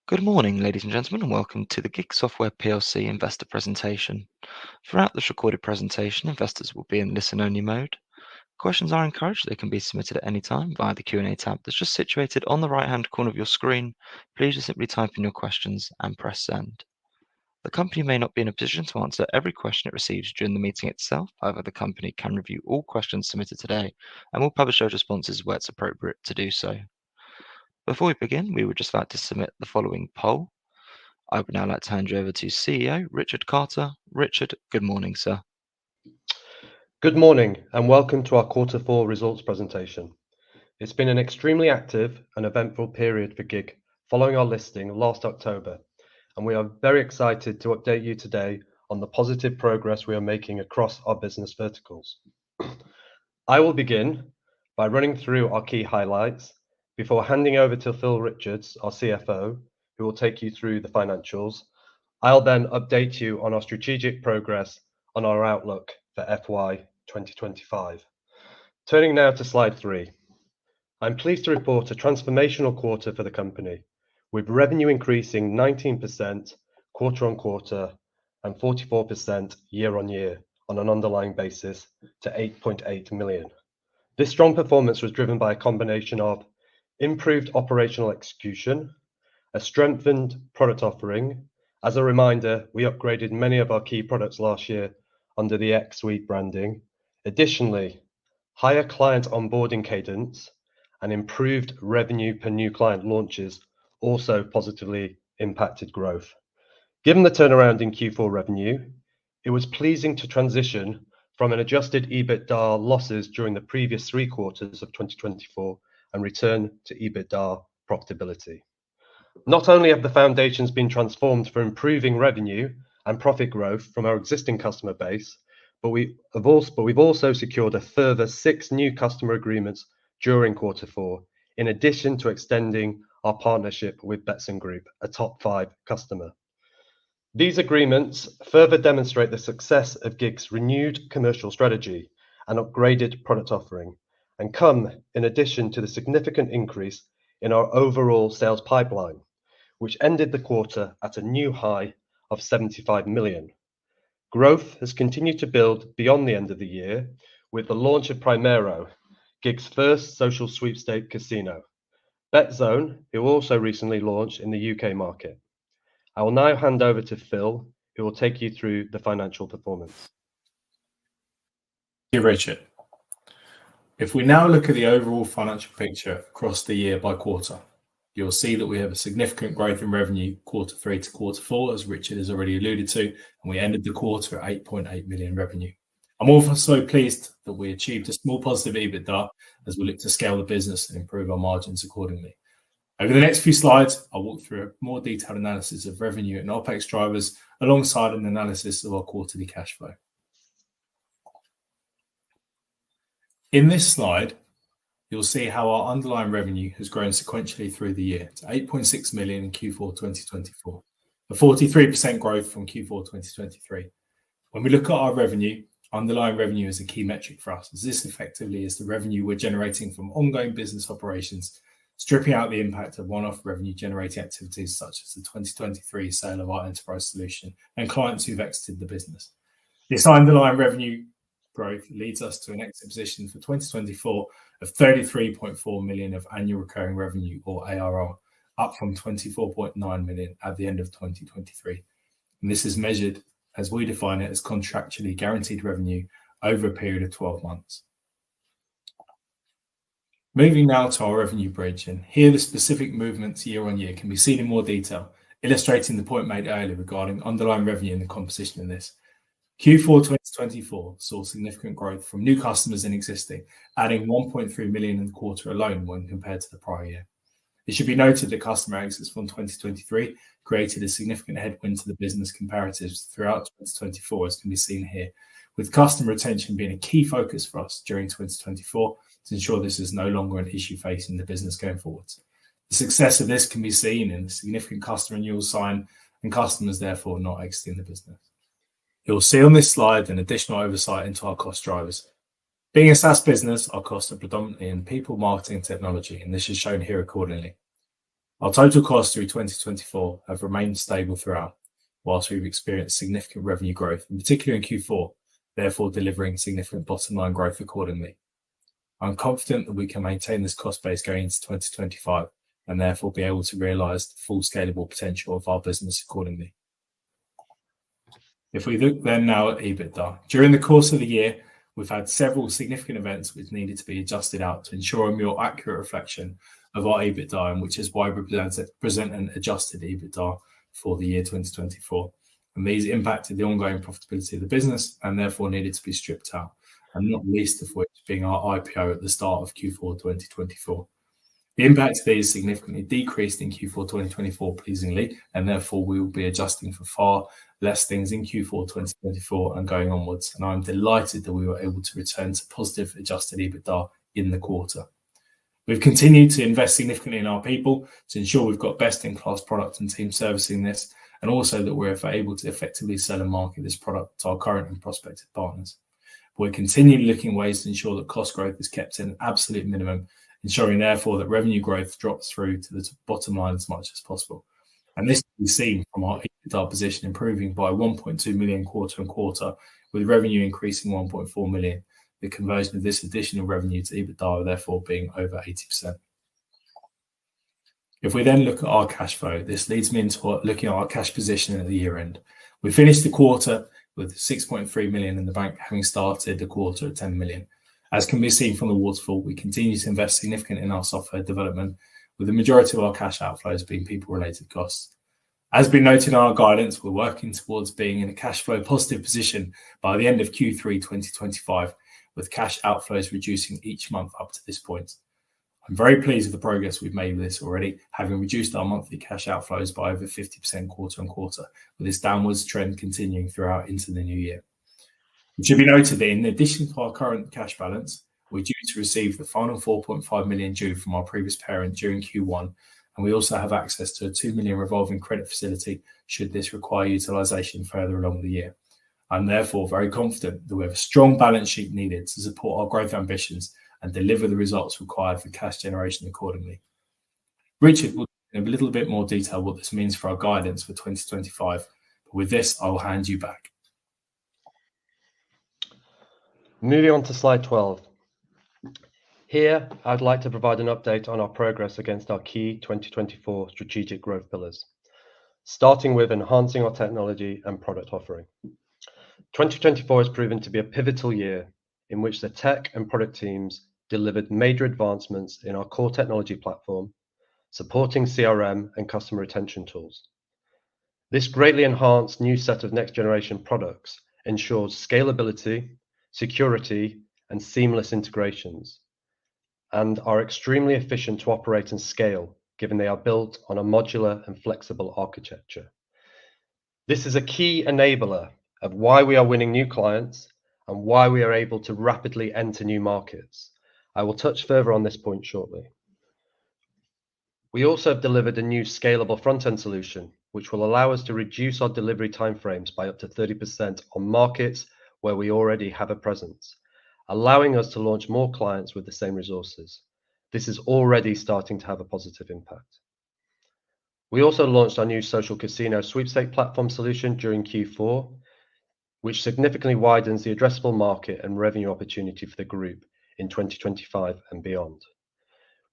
Good morning, ladies and gentlemen, and welcome to the GIG Software PLC investor presentation. Throughout this recorded presentation, investors will be in listen-only mode. Questions are encouraged. They can be submitted at any time via the Q&A tab that's just situated on the right-hand corner of your screen. Please just simply type in your questions and press send. The company may not be in a position to answer every question it receives during the meeting itself. However, the company can review all questions submitted today and will publish those responses where it's appropriate to do so. Before we begin, we would just like to submit the following poll. I would now like to hand you over to CEO Richard Carter. Richard, good morning, sir. Good morning and welcome to our quarter four results presentation. It's been an extremely active and eventful period for GIG following our listing last October, and we are very excited to update you today on the positive progress we are making across our business verticals. I will begin by running through our key highlights before handing over to Phil Richards, our CFO, who will take you through the financials. I'll then update you on our strategic progress on our outlook for FY 2025. Turning now to slide 3. I'm pleased to report a transformational quarter for the company, with revenue increasing 19% quarter-on-quarter and 44% year-on-year on an underlying basis to 8.8 million. This strong performance was driven by a combination of improved operational execution, a strengthened product offering. As a reminder, we upgraded many of our key products last year under the X Suite branding. Additionally, higher client onboarding cadence and improved revenue per new client launches also positively impacted growth. Given the turnaround in Q4 revenue, it was pleasing to transition from an adjusted EBITDA losses during the previous 3 quarters of 2024 and return to EBITDA profitability. Not only have the foundations been transformed for improving revenue and profit growth from our existing customer base, but we've also secured a further 6 new customer agreements during quarter 4, in addition to extending our partnership with Betson Group, a top 5 customer. These agreements further demonstrate the success of GIG's renewed commercial strategy and upgraded product offering, and come in addition to the significant increase in our overall sales pipeline, which ended the quarter at a new high of 75 million. Growth has continued to build beyond the end of the year with the launch of Primero, GIG's first social sweepstake casino. BetZone, who also recently launched in the UK market. I will now hand over to Phil, who will take you through the financial performance. Thank you, Richard. If we now look at the overall financial picture across the year by quarter, you'll see that we have a significant growth in revenue quarter 3 to quarter 4, as Richard has already alluded to, and we ended the quarter at 8.8 million revenue. I'm also pleased that we achieved a small positive EBITDA as we look to scale the business and improve our margins accordingly. Over the next few slides, I'll walk through a more detailed analysis of revenue and OPEX drivers alongside an analysis of our quarterly cash flow. In this slide, you'll see how our underlying revenue has grown sequentially through the year to 8.6 million in Q4 2024, a 43% growth from Q4 2023. When we look at our revenue, underlying revenue is a key metric for us, as this effectively is the revenue we're generating from ongoing business operations, stripping out the impact of one-off revenue generating activities such as the 2023 sale of our enterprise solution and clients who've exited the business. This underlying revenue growth leads us to an exit position for 2024 of 33.4 million of annual recurring revenue, or ARR, up from 24.9 million at the end of 2023. And this is measured, as we define it, as contractually guaranteed revenue over a period of 12 months. Moving now to our revenue bridge, and here the specific movements year on year can be seen in more detail, illustrating the point made earlier regarding underlying revenue and the composition of this. Q4 2024 saw significant growth from new customers and existing, adding 1.3 million in the quarter alone when compared to the prior year. It should be noted that customer exits from 2023 created a significant headwind to the business comparatives throughout 2024, as can be seen here, with customer retention being a key focus for us during 2024 to ensure this is no longer an issue facing the business going forward. The success of this can be seen in the significant customer renewals signed and customers therefore not exiting the business. You'll see on this slide an additional oversight into our cost drivers. Being a SaaS business, our costs are predominantly in people, marketing, and technology, and this is shown here accordingly. Our total costs through 2024 have remained stable throughout, whilst we've experienced significant revenue growth, in particular in Q4, therefore delivering significant bottom line growth accordingly. I'm confident that we can maintain this cost base going into 2025 and therefore be able to realise the full scalable potential of our business accordingly. If we look then now at EBITDA, during the course of the year, we've had several significant events which needed to be adjusted out to ensure a more accurate reflection of our EBITDA, and which is why we present an adjusted EBITDA for the year 2024. And these impacted the ongoing profitability of the business and therefore needed to be stripped out, and not least of which being our IPO at the start of Q4 2024. The impact of these significantly decreased in Q4 2024 pleasingly, and therefore we will be adjusting for far less things in Q4 2024 and going onwards. And I'm delighted that we were able to return to positive adjusted EBITDA in the quarter. We've continued to invest significantly in our people to ensure we've got best-in-class product and team servicing this, and also that we're able to effectively sell and market this product to our current and prospective partners. We're continually looking at ways to ensure that cost growth is kept at an absolute minimum, ensuring therefore that revenue growth drops through to the bottom line as much as possible. And this can be seen from our EBITDA position improving by 1.2 million quarter on quarter, with revenue increasing 1.4 million. The conversion of this additional revenue to EBITDA therefore being over 80%. If we then look at our cash flow, this leads me into looking at our cash position at the year end. We finished the quarter with 6.3 million in the bank, having started the quarter at 10 million. As can be seen from the waterfall, we continue to invest significantly in our software development, with the majority of our cash outflows being people-related costs. As been noted in our guidance, we're working towards being in a cash flow positive position by the end of Q3 2025, with cash outflows reducing each month up to this point. I'm very pleased with the progress we've made with this already, having reduced our monthly cash outflows by over 50% quarter on quarter, with this downwards trend continuing throughout into the new year. It should be noted that in addition to our current cash balance, we're due to receive the final 4.5 million due from our previous parent during Q1, and we also have access to a 2 million revolving credit facility should this require utilisation further along the year. I'm therefore very confident that we have a strong balance sheet needed to support our growth ambitions and deliver the results required for cash generation accordingly. Richard will in a little bit more detail what this means for our guidance for 2025, but with this, I will hand you back. Moving on to slide 12. Here, I'd like to provide an update on our progress against our key 2024 strategic growth pillars, starting with enhancing our technology and product offering. 2024 has proven to be a pivotal year in which the tech and product teams delivered major advancements in our core technology platform, supporting CRM and customer retention tools. This greatly enhanced new set of next-generation products ensures scalability, security, and seamless integrations, and are extremely efficient to operate and scale, given they are built on a modular and flexible architecture. This is a key enabler of why we are winning new clients and why we are able to rapidly enter new markets. I will touch further on this point shortly. We also have delivered a new scalable front-end solution, which will allow us to reduce our delivery timeframes by up to 30% on markets where we already have a presence, allowing us to launch more clients with the same resources. This is already starting to have a positive impact. We also launched our new social casino sweepstake platform solution during Q4, which significantly widens the addressable market and revenue opportunity for the group in 2025 and beyond.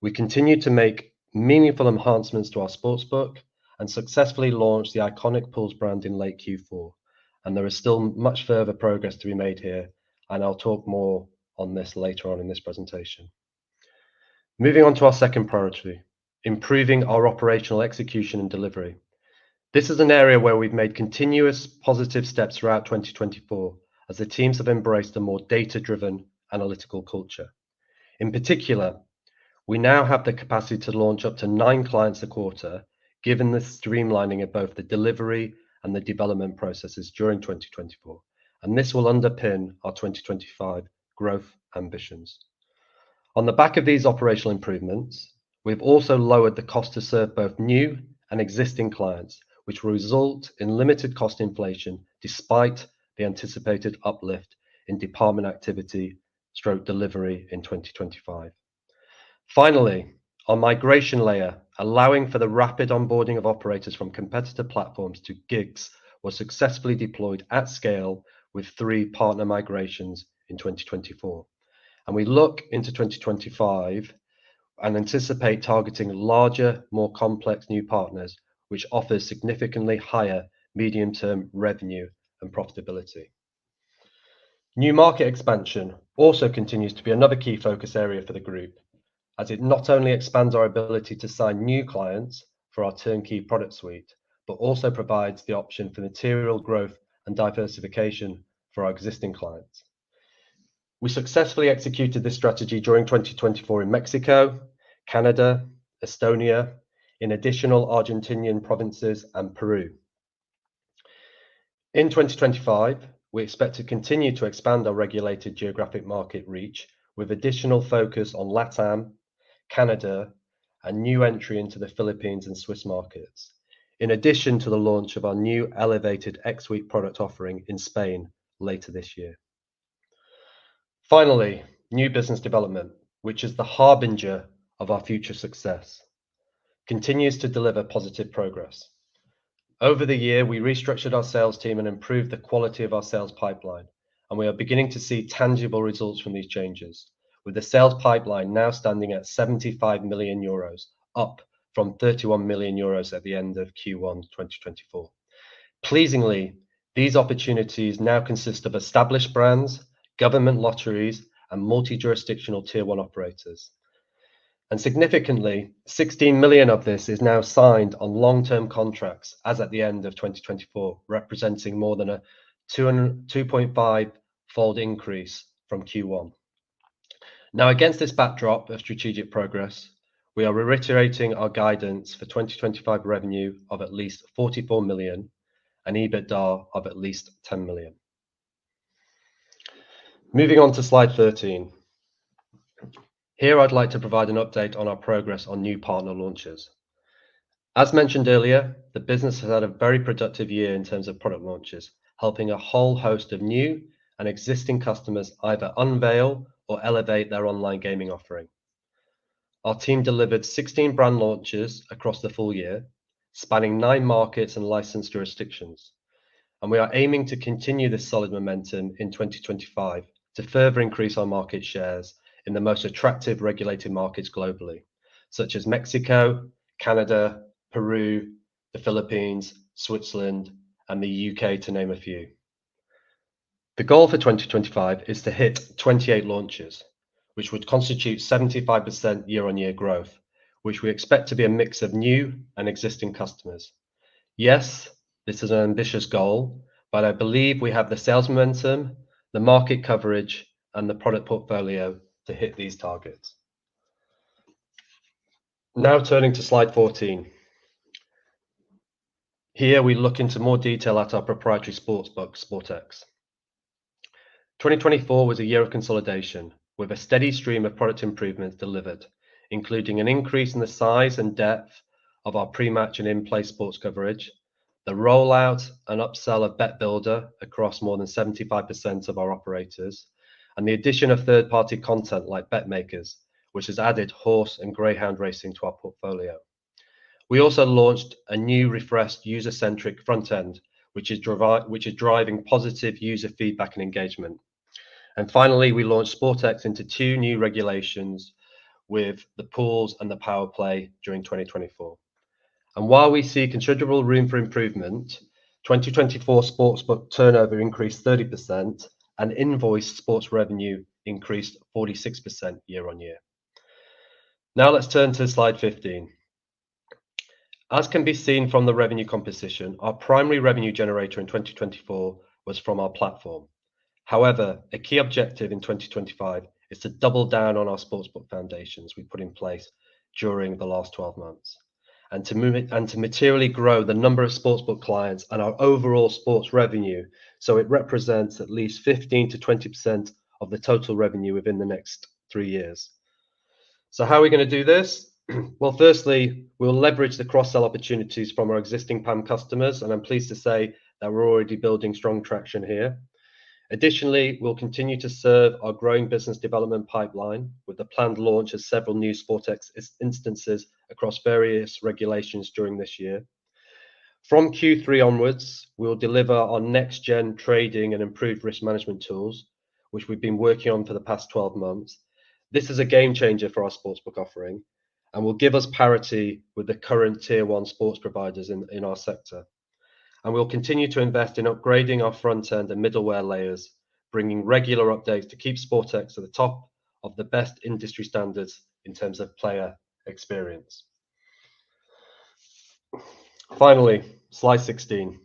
We continue to make meaningful enhancements to our sportsbook and successfully launched the iconic Pools brand in late Q4, and there is still much further progress to be made here, and I'll talk more on this later on in this presentation. Moving on to our second priority, improving our operational execution and delivery. This is an area where we've made continuous positive steps throughout 2024, as the teams have embraced a more data-driven analytical culture. In particular, we now have the capacity to launch up to 9 clients a quarter, given the streamlining of both the delivery and the development processes during 2024, and this will underpin our 2025 growth ambitions. On the back of these operational improvements, we've also lowered the cost to serve both new and existing clients, which will result in limited cost inflation despite the anticipated uplift in department activity/delivery in 2025. Finally, Our migration layer, allowing for the rapid onboarding of operators from competitor platforms to gigs, was successfully deployed at scale with 3 partner migrations in 2024. And we look into 2025 and anticipate targeting larger, more complex new partners, which offers significantly higher medium-term revenue and profitability. New market expansion also continues to be another key focus area for the group, as it not only expands our ability to sign new clients for our turnkey product suite, but also provides the option for material growth and diversification for our existing clients. We successfully executed this strategy during 2024 in Mexico, Canada, Estonia, in additional Argentinian provinces and Peru. In 2025, we expect to continue to expand our regulated geographic market reach with additional focus on LATAM, Canada, and new entry into the Philippines and Swiss markets, in addition to the launch of our new elevated X-Week product offering in Spain later this year. Finally, new business development, which is the harbinger of our future success, continues to deliver positive progress. Over the year, we restructured our sales team and improved the quality of our sales pipeline, and we are beginning to see tangible results from these changes, with the sales pipeline now standing at 75 million euros, up from 31 million euros at the end of Q1 2024. Pleasingly, these opportunities now consist of established brands, government lotteries, and multi-jurisdictional Tier 1 operators. And significantly, 16 million of this is now signed on long-term contracts as at the end of 2024, representing more than a 2.5-fold increase from Q1. Now, against this backdrop of strategic progress, we are reiterating our guidance for 2025 revenue of at least 44 million and EBITDA of at least 10 million. Moving on to slide 13. Here, I'd like to provide an update on our progress on new partner launches. As mentioned earlier, the business has had a very productive year in terms of product launches, helping a whole host of new and existing customers either unveil or elevate their online gaming offering. Our team delivered 16 brand launches across the full year, spanning 9 markets and licensed jurisdictions, and we are aiming to continue this solid momentum in 2025 to further increase our market shares in the most attractive regulated markets globally, such as Mexico, Canada, Peru, the Philippines, Switzerland, and the UK, to name a few. The goal for 2025 is to hit 28 launches, which would constitute 75% year-on-year growth, which we expect to be a mix of new and existing customers. Yes, this is an ambitious goal, but I believe we have the sales momentum, the market coverage, and the product portfolio to hit these targets. Now turning to slide 14. Here we look into more detail at our proprietary sportsbook, SportX. 2024 was a year of consolidation, with a steady stream of product improvements delivered, including an increase in the size and depth of our pre-match and in-play sports coverage, the rollout and upsell of Bet Builder across more than 75% of our operators, and the addition of third-party content like BetMakers, which has added horse and greyhound racing to our portfolio. We also launched a new refreshed user-centric front end, which is driving positive user feedback and engagement. And finally, we launched SportX into 2 new regulations with the pools and the power play during 2024. And while we see considerable room for improvement, 2024 sportsbook turnover increased 30%, and invoiced sports revenue increased 46% year-on-year. Now let's turn to slide 15. As can be seen from the revenue composition, our primary revenue generator in 2024 was from our platform. However, a key objective in 2025 is to double down on our sportsbook foundations we put in place during the last 12 months, and to materially grow the number of sportsbook clients and our overall sports revenue, so it represents at least 15 to 20% of the total revenue within the next 3 years. So how are we going to do this? Well, firstly, we'll leverage the cross-sell opportunities from our existing PAM customers, and I'm pleased to say that we're already building strong traction here. Additionally, we'll continue to serve our growing business development pipeline with the planned launch of several new SportX instances across various regulations during this year. From Q3 onwards, we will deliver our next-gen trading and improved risk management tools, which we've been working on for the past 12 months. This is a game changer for our sportsbook offering and will give us parity with the current tier one sports providers in our sector. And we'll continue to invest in upgrading our front end and middleware layers, bringing regular updates to keep SportX at the top of the best industry standards in terms of player experience. Finally, slide 16.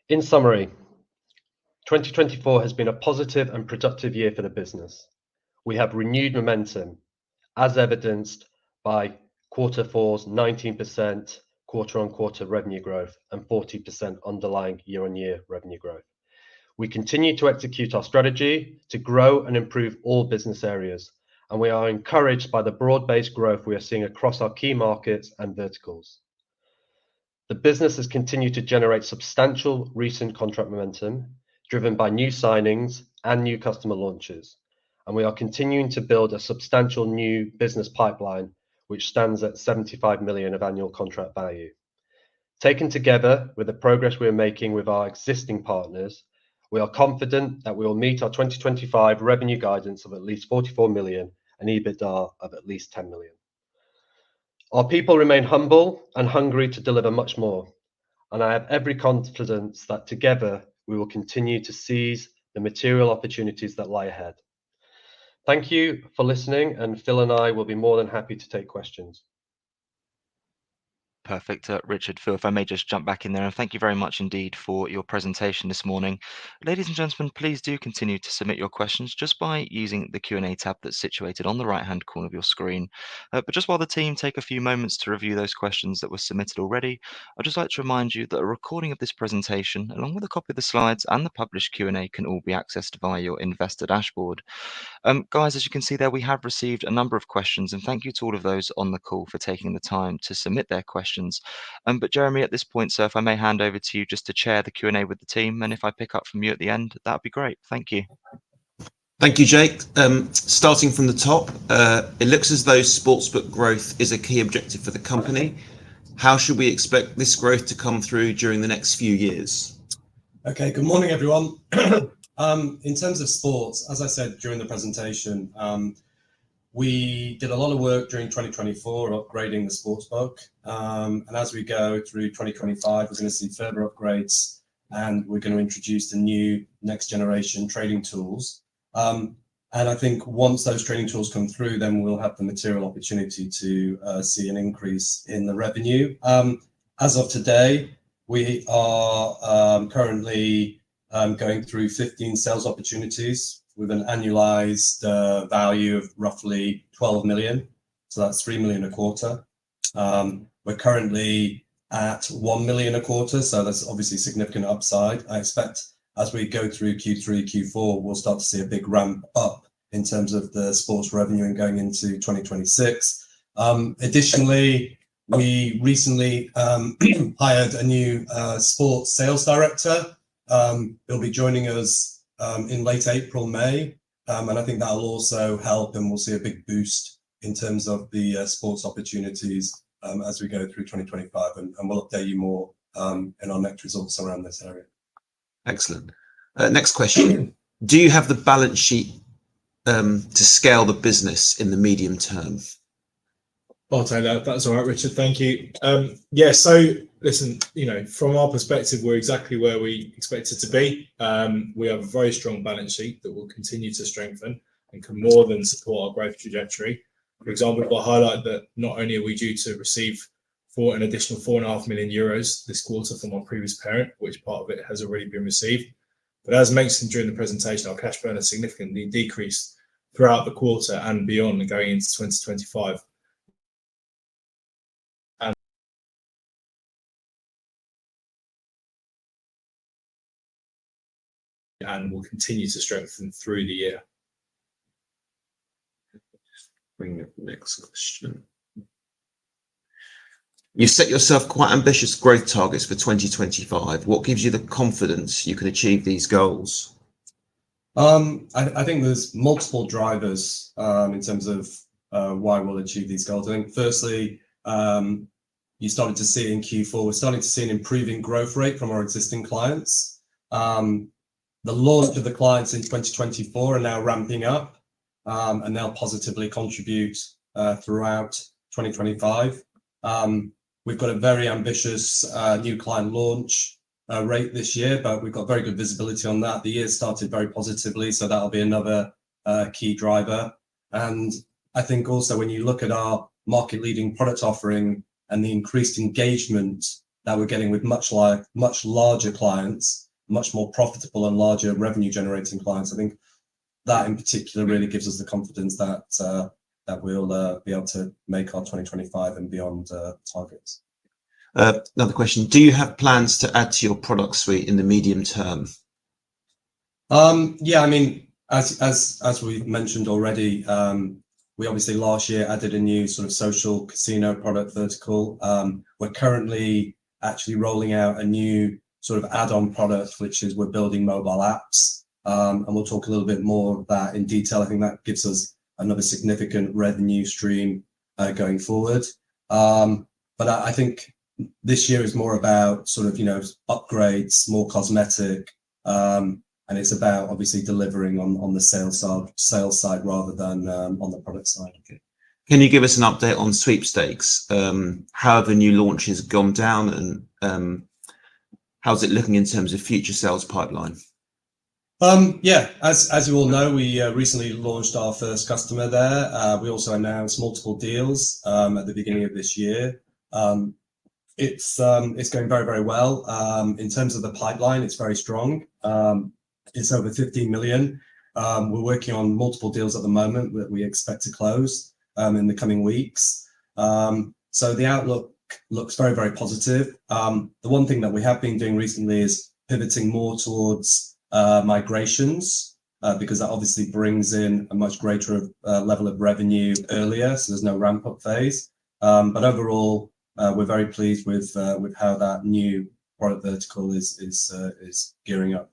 In summary, 2024 has been a positive and productive year for the business. We have renewed momentum, as evidenced by Q4's 19% quarter-on-quarter revenue growth and 40% underlying year-on-year revenue growth. We continue to execute our strategy to grow and improve all business areas, and we are encouraged by the broad-based growth we are seeing across our key markets and verticals. The business has continued to generate substantial recent contract momentum, driven by new signings and new customer launches, and we are continuing to build a substantial new business pipeline, which stands at 75 million of annual contract value. Taken together with the progress we are making with our existing partners, we are confident that we will meet our 2025 revenue guidance of at least 44 million and EBITDA of at least 10 million. Our people remain humble and hungry to deliver much more, and I have every confidence that together we will continue to seize the material opportunities that lie ahead. Thank you for listening, and Phil and I will be more than happy to take questions. Perfect. Richard, Phil, if I may just jump back in there, and thank you very much indeed for your presentation this morning. Ladies and gentlemen, please do continue to submit your questions just by using the Q&A tab that's situated on the right-hand corner of your screen. But just while the team take a few moments to review those questions that were submitted already, I'd just like to remind you that a recording of this presentation, along with a copy of the slides and the published Q&A, can all be accessed via your investor dashboard. Guys, as you can see there, we have received a number of questions, and thank you to all of those on the call for taking the time to submit their questions. But Jeremy, at this point, sir, if I may hand over to you just to chair the Q&A with the team, and if I pick up from you at the end, that'd be great. Thank you. Thank you, Jake. Starting from the top, it looks as though sportsbook growth is a key objective for the company. How should we expect this growth to come through during the next few years? Okay, good morning, everyone. In terms of sports, as I said during the presentation, we did a lot of work during 2024 upgrading the sportsbook. And as we go through 2025, we're going to see further upgrades, and we're going to introduce the new next generation trading tools. And I think once those trading tools come through, then we'll have the material opportunity to see an increase in the revenue. As of today, we are currently going through 15 sales opportunities with an annualized value of roughly 12 million. So that's 3 million a quarter. We're currently at 1 million a quarter, so that's obviously significant upside. I expect as we go through Q3, Q4, we'll start to see a big ramp up in terms of the sports revenue and going into 2026. Additionally, we recently hired a new sports sales director. He'll be joining us in late April, May, and I think that'll also help, and we'll see a big boost in terms of the sports opportunities as we go through 2025, and we'll update you more in our next results around this area. Excellent. Next question. Do you have the balance sheet to scale the business in the medium term? I'll take that. That's all right, Richard. Thank you. Yeah, so listen, from our perspective, we're exactly where we expect it to be. We have a very strong balance sheet that will continue to strengthen and can more than support our growth trajectory. For example, I'll highlight that not only are we due to receive an additional 4.5 million euros this quarter from our previous parent, which part of it has already been received, but as mentioned during the presentation, our cash burn has significantly decreased throughout the quarter and beyond going into 2025. And will continue to strengthen through the year. Bring the next question. You set yourself quite ambitious growth targets for 2025. What gives you the confidence you can achieve these goals? I think there's multiple drivers in terms of why we'll achieve these goals. I think firstly, you started to see in Q4, we're starting to see an improving growth rate from our existing clients. The launch of the clients in 2024 are now ramping up and they'll positively contribute throughout 2025. We've got a very ambitious new client launch rate this year, but we've got very good visibility on that. The year started very positively, so that'll be another key driver. And I think also when you look at our market-leading product offering and the increased engagement that we're getting with much larger clients, much more profitable and larger revenue-generating clients, I think that in particular really gives us the confidence that we'll be able to make our 2025 and beyond targets. Another question. Do you have plans to add to your product suite in the medium term? Yeah, I mean, as we've mentioned already, we obviously last year added a new sort of social casino product vertical. We're currently actually rolling out a new sort of add-on product, which is we're building mobile apps. And we'll talk a little bit more of that in detail. I think that gives us another significant revenue stream going forward. But I think this year is more about sort of, upgrades, more cosmetic, and it's about obviously delivering on the sales side rather than on the product side. Okay. Can you give us an update on sweepstakes? How have the new launches gone down, and how's it looking in terms of future sales pipeline? Yeah, as you all know, we recently launched our first customer there. We also announced multiple deals at the beginning of this year. It's going very, very well. In terms of the pipeline, it's very strong. It's over 15 million. We're working on multiple deals at the moment that we expect to close in the coming weeks. So the outlook looks very, very positive. The one thing that we have been doing recently is pivoting more towards migrations, because that obviously brings in a much greater level of revenue earlier, so there's no ramp-up phase. But overall, we're very pleased with how that new product vertical is gearing up.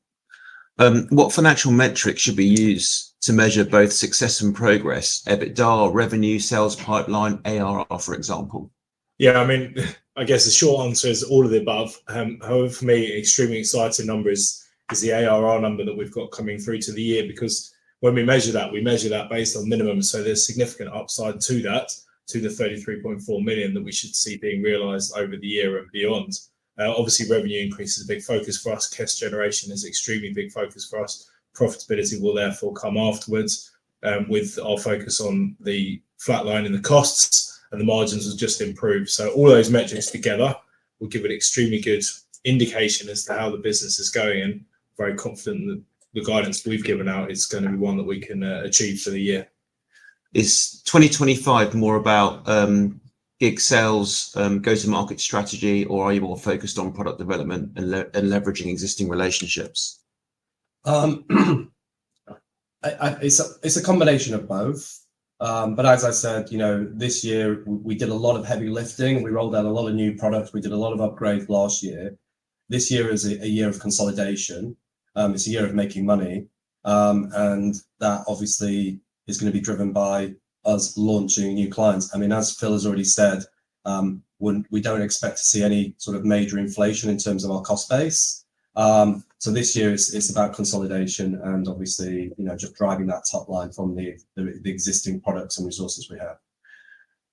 What financial metrics should we use to measure both success and progress? EBITDA, revenue, sales pipeline, ARR, for example? Yeah, I mean, I guess the short answer is all of the above. However, for me, extremely exciting number is the ARR number that we've got coming through to the year, because when we measure that based on minimum. So there's significant upside to that, to the 33.4 million that we should see being realised over the year and beyond. Obviously, revenue increase is a big focus for us. Cash generation is extremely big focus for us. Profitability will therefore come afterwards, with our focus on the flatline and the costs, and the margins will just improve. So all those metrics together will give an extremely good indication as to how the business is going, and very confident that the guidance we've given out is going to be one that we can achieve for the year. Is 2025 more about gig sales, go-to-market strategy, or are you more focused on product development and leveraging existing relationships? It's a combination of both. But as I said, this year we did a lot of heavy lifting. We rolled out a lot of new products. We did a lot of upgrades last year. This year is a year of consolidation. It's a year of making money. And that obviously is going to be driven by us launching new clients. I mean, as Phil has already said, we don't expect to see any sort of major inflation in terms of our cost base. So this year it's about consolidation and obviously, just driving that top line from the existing products and resources we have.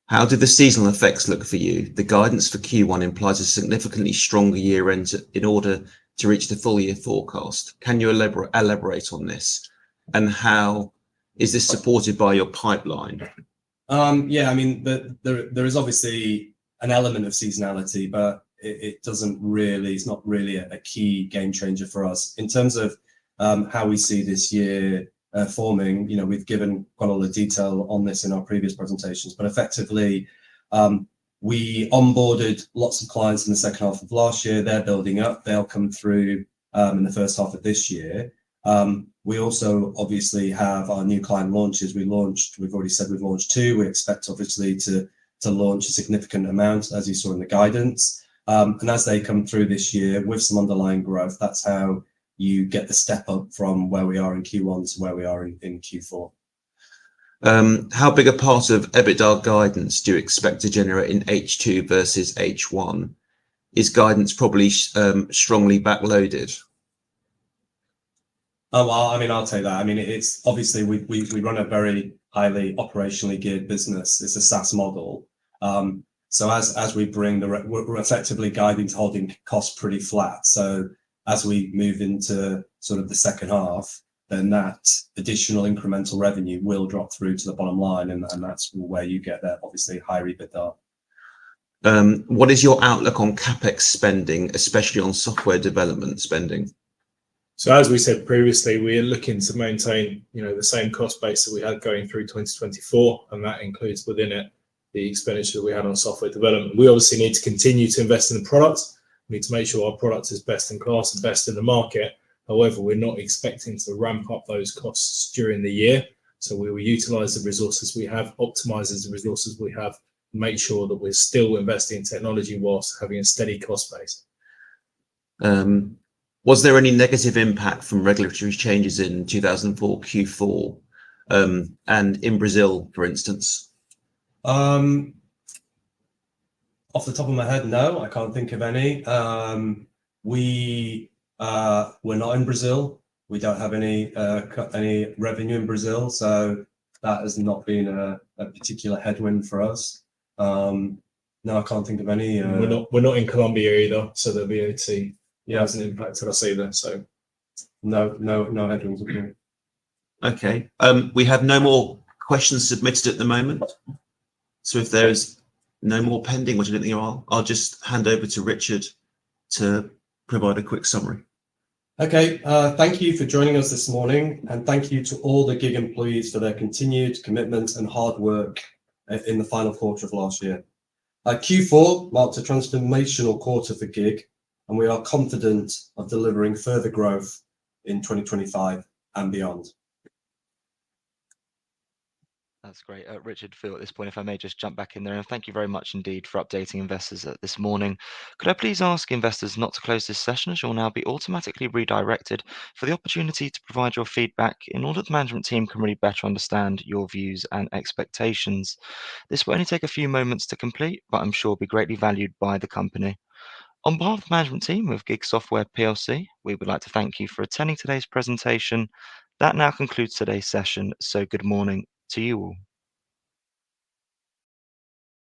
How do the seasonal effects look for you? The guidance for Q1 implies a significantly stronger year end in order to reach the full year forecast. Can you elaborate on this? And how is this supported by your pipeline? Yeah, I mean, there is obviously an element of seasonality, but it's not really a key game changer for us. In terms of how we see this year forming, we've given quite a lot of detail on this in our previous presentations, but effectively, we onboarded lots of clients in the second half of last year. They're building up. They'll come through in the first half of this year. We also obviously have our new client launches. We've already said we've launched 2. We expect obviously to launch a significant amount, as you saw in the guidance. And as they come through this year with some underlying growth, that's how you get the step up from where we are in Q1 to where we are in Q4. How big a part of EBITDA guidance do you expect to generate in H2 versus H1? Is guidance probably strongly backloaded? Oh, well, I mean, I'll take that. I mean, it's obviously we run a very highly operationally geared business. It's a SaaS model. So as we bring we're effectively guiding to holding costs pretty flat. So as we move into sort of the second half, then that additional incremental revenue will drop through to the bottom line, and that's where you get that obviously higher EBITDA. What is your outlook on CapEx spending, especially on software development spending? So as we said previously, we are looking to maintain, the same cost base that we had going through 2024, and that includes within it the expenditure that we had on software development. We obviously need to continue to invest in the product. We need to make sure our product is best in class and best in the market. However, we're not expecting to ramp up those costs during the year. So we will utilize the resources we have, optimize the resources we have, make sure that we're still investing in technology whilst having a steady cost base. Was there any negative impact from regulatory changes in 2004 Q4 and in Brazil, for instance? Off the top of my head, no, I can't think of any. We're not in Brazil. We don't have any revenue in Brazil, so that has not been a particular headwind for us. No, I can't think of any. We're not in Colombia either, so the VAT hasn't impacted us either. So no headwinds. Okay. We have no more questions submitted at the moment. So if there's no more pending, which I don't think there are, I'll just hand over to Richard to provide a quick summary. Okay. Thank you for joining us this morning, and thank you to all the GiG employees for their continued commitment and hard work in the final quarter of last year. Q4 marked a transformational quarter for GiG, and we are confident of delivering further growth in 2025 and beyond. That's great. Richard, Phil, at this point, if I may just jump back in there, and thank you very much indeed for updating investors this morning. Could I please ask investors not to close this session, as you'll now be automatically redirected for the opportunity to provide your feedback in order that the management team can really better understand your views and expectations. This will only take a few moments to complete, but I'm sure will be greatly valued by the company. On behalf of the management team of GiG Software PLC, we would like to thank you for attending today's presentation. That now concludes today's session, so good morning to you all.